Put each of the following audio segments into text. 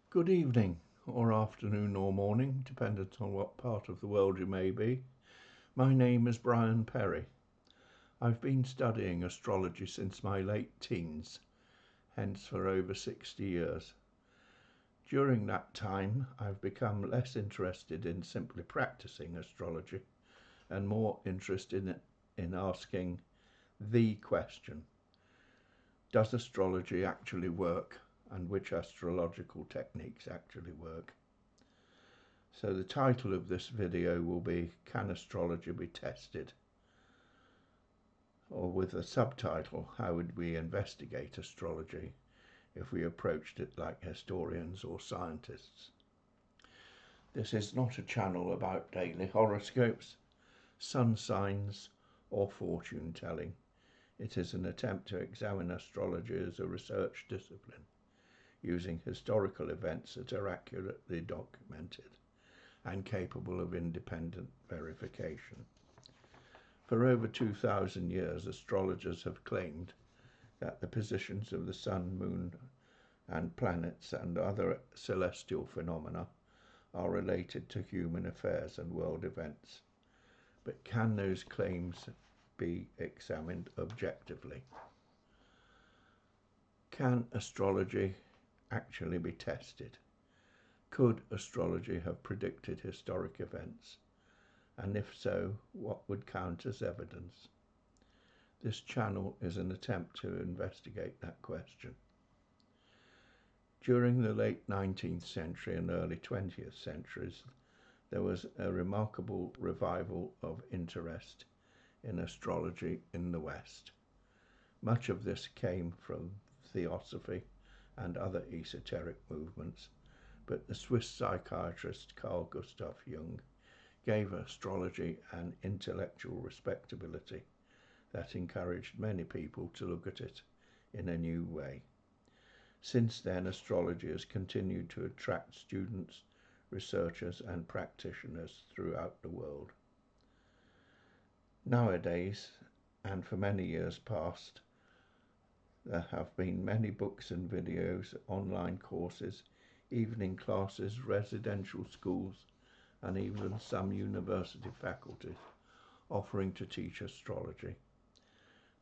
Good evening, or afternoon, or morning, dependent on what part of the world you may be. My name is Brian Perry. I've been studying astrology since my late teens, hence for over 60 years. During that time, I've become less interested in simply practicing astrology and more interested in asking the question: does astrology actually work, and which astrological techniques actually work? So the title of this video will be Can Astrology Be Tested? Or with the subtitle, How Would We Investigate Astrology if we approached it like historians or scientists? This is not a channel about daily horoscopes, sun signs or fortune telling. It is an attempt to examine astrology as a research discipline, using historical events that are accurately documented and capable of independent verification. For over 2,000 years, astrologers have claimed that the positions of the sun, moon, and planets and other celestial phenomena are related to human affairs and world events. But can those claims be examined objectively? Can astrology actually be tested? Could astrology have predicted historic events? And if so, what would count as evidence? This channel is an attempt to investigate that question. During the late 19th century and early 20th centuries, there was a remarkable revival of interest in astrology in the West. Much of this came from theosophy and other esoteric movements, but the Swiss psychiatrist Carl Gustav Jung gave astrology an intellectual respectability that encouraged many people to look at it in a new way. Since then, astrology has continued to attract students, researchers, and practitioners throughout the world. Nowadays, and for many years past, there have been many books and videos, online courses, evening classes, residential schools, and even some university faculties offering to teach astrology.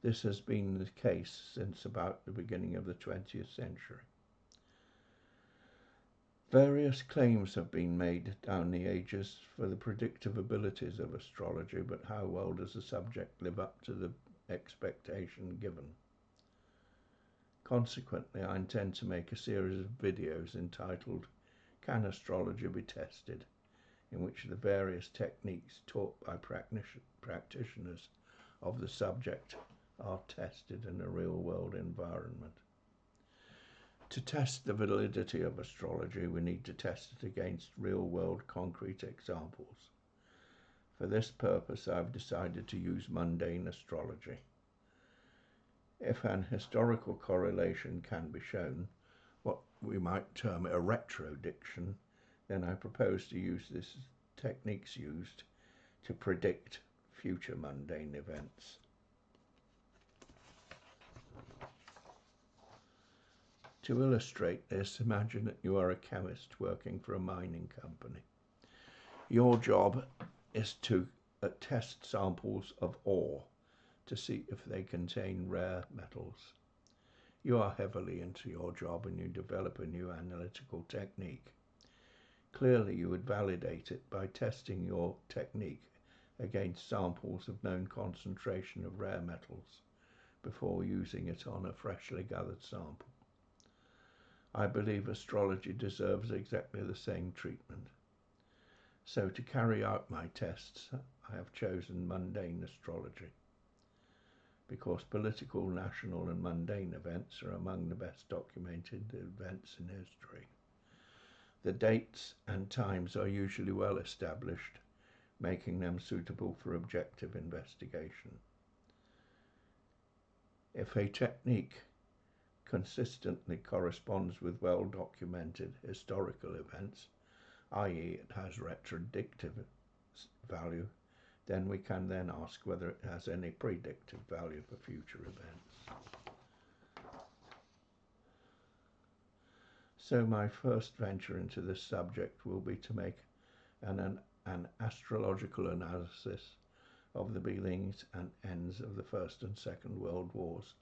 This has been the case since about the beginning of the 20th century. Various claims have been made down the ages for the predictive abilities of astrology, but how well does the subject live up to the expectation given? Consequently, I intend to make a series of videos entitled Can Astrology Be Tested?, in which the various techniques taught by practitioners of the subject are tested in a real-world environment. To test the validity of astrology, we need to test it against real-world concrete examples. For this purpose, I've decided to use mundane astrology. If an historical correlation can be shown, what we might term a retrodiction, then I propose to use these techniques used to predict future mundane events. To illustrate this, imagine that you are a chemist working for a mining company. Your job is to test samples of ore to see if they contain rare metals. You are heavily into your job and you develop a new analytical technique. Clearly, you would validate it by testing your technique against samples of known concentration of rare metals before using it on a freshly gathered sample. I believe astrology deserves exactly the same treatment. So to carry out my tests, I have chosen mundane astrology, because political, national and mundane events are among the best documented events in history. The dates and times are usually well established, making them suitable for objective investigation. If a technique consistently corresponds with well-documented historical events, i.e. it has retrodictive value, then we can then ask whether it has any predictive value for future events. So my first venture into this subject will be to make an astrological analysis of the beginnings and ends of the First and Second World Wars.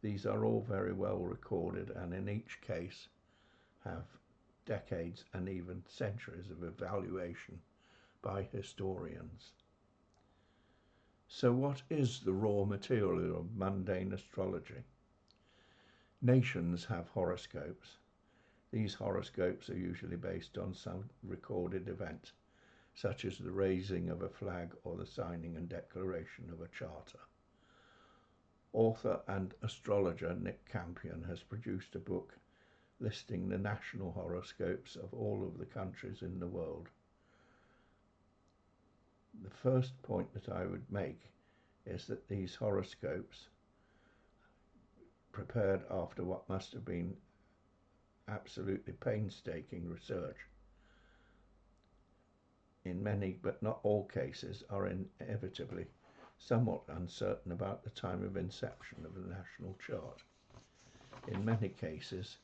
These are all very well recorded, and in each case have decades and even centuries of evaluation by historians. So what is the raw material of mundane astrology? Nations have horoscopes. These horoscopes are usually based on some recorded event, such as the raising of a flag or the signing and declaration of a charter. Author and astrologer Nick Campion has produced a book listing the national horoscopes of all of the countries in the world. The first point that I would make is that these horoscopes, prepared after what must have been absolutely painstaking research, in many but not all cases are inevitably somewhat uncertain about the time of inception of the national chart. In many cases,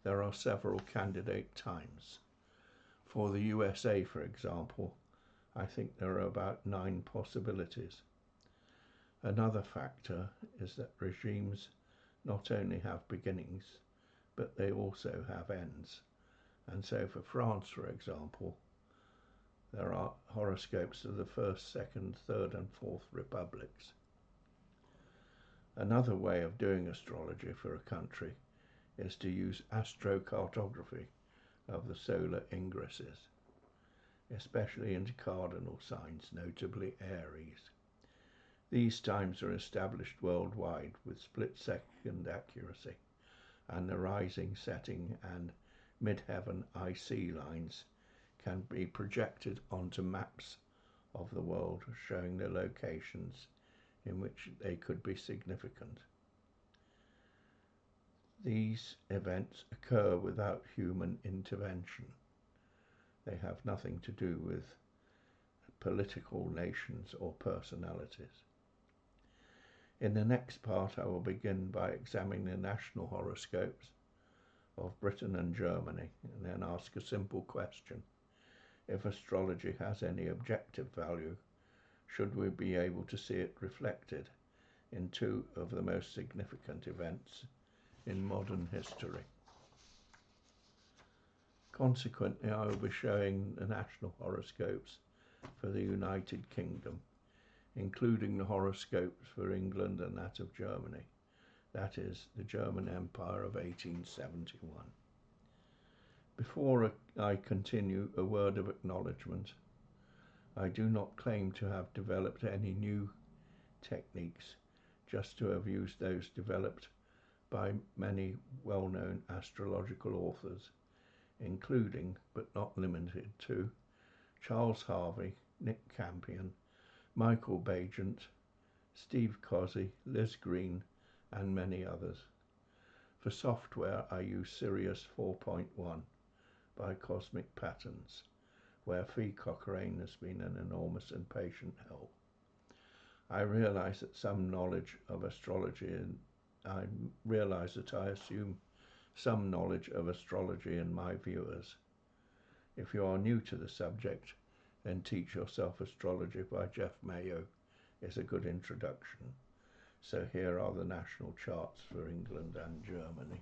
there are several candidate times. For the USA, for example, I think there are about 9 possibilities. Another factor is that regimes not only have beginnings, but they also have ends. And so for France, for example, there are horoscopes of the First, Second, Third and Fourth Republics. Another way of doing astrology for a country is to use astrocartography of the solar ingresses, especially into cardinal signs, notably Aries. These times are established worldwide with split-second accuracy, and the rising, setting and mid-heaven IC lines can be projected onto maps of the world showing the locations in which they could be significant. These events occur without human intervention. They have nothing to do with political nations or personalities. In the next part, I will begin by examining the national horoscopes of Britain and Germany, and then ask a simple question. If astrology has any objective value, should we be able to see it reflected in 2 of the most significant events in modern history? Consequently, I will be showing the national horoscopes for the United Kingdom, including the horoscopes for England and that of Germany, that is, the German Empire of 1871. Before I continue, a word of acknowledgement. I do not claim to have developed any new techniques, just to have used those developed by many well-known astrological authors, including, but not limited to, Charles Harvey, Nick Campion, Michael Bagent, Steve Cossey, Liz Green, and many others. For software, I use Sirius 4.1 by Cosmic Patterns, where Fee Cochrane has been an enormous and patient help. I realise that some knowledge of astrology, and I realise that I assume some knowledge of astrology in my viewers. If you are new to the subject, then Teach Yourself Astrology by Jeff Mayo is a good introduction. So here are the national charts for England and Germany.